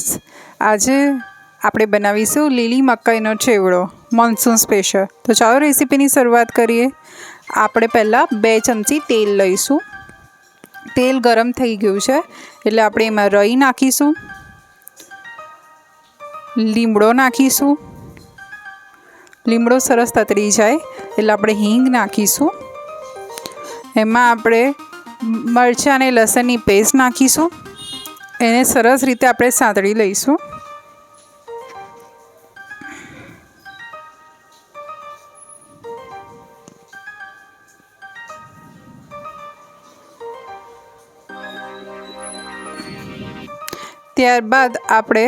Friends, આજે આપણે બનાવીશું લીલી મકાઈનો ચેવડો મોન્સૂન સ્પેશિયલ। તો ચાલો રેસીપીની શરૂઆત કરીએ। આપણે પહેલાં 2 ચમચી તેલ લઈશું। તેલ ગરમ થઈ ગયું છે એટલે આપણે એમાં રાઈ નાખીશું, લીમડો નાખીશું। લીમડો સરસ તતરી જાય એટલે આપણે હિંગ નાખીશું। એમાં આપણે મરચાં અને લસણની પેસ્ટ નાખીશું। એને સરસ રીતે આપણે સાંતળી લઈશું। ત્યારબાદ આપણે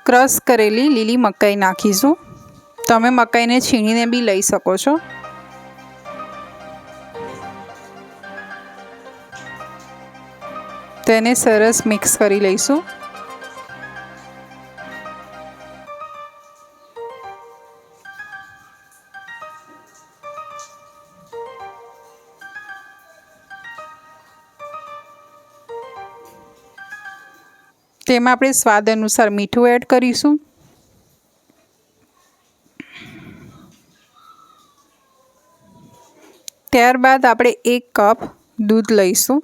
ક્રશ કરેલી લીલી મકાઈ નાખીશું। તમે મકાઈને છીણીને બી લઈ શકો છો। તેને સરસ મિક્સ કરી લઈશું। તેમાં આપણે સ્વાદ અનુસાર મીઠું એડ કરીશું। ત્યારબાદ આપણે 1 કપ દૂધ લઈશું।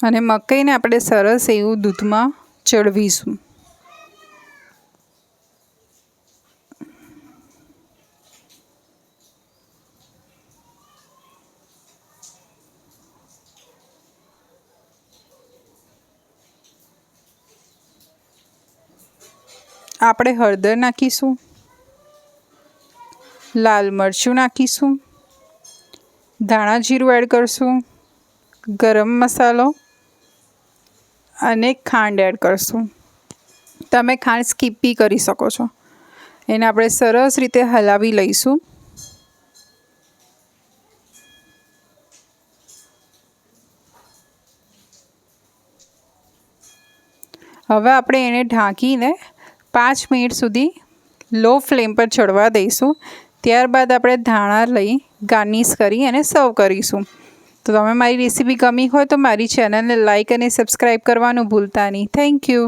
અને મકાઈને આપણે સરસ એવું દૂધમાં ચડવીશું। આપણે હળદર નાખીશું, લાલ મરચું નાખીશું, ધાણા જીરું એડ કરશું, ગરમ મસાલો અને ખાંડ એડ કરશું। તમે ખાંડ સ્કીપ બી કરી શકો છો। એને આપણે સરસ રીતે હલાવી લઈશું। હવે આપણે એને ઢાંકીને 5 મિનિટ સુધી લો ફ્લેમ પર ચડવા દઈશું। ત્યારબાદ આપણે ધાણા લઈ ગાર્નિશ કરી અને સર્વ કરીશું। તો તમે મારી રેસીપી ગમી હોય તો મારી ચેનલને લાઇક અને સબસ્ક્રાઈબ કરવાનું ભૂલતા નહીં। Thank you.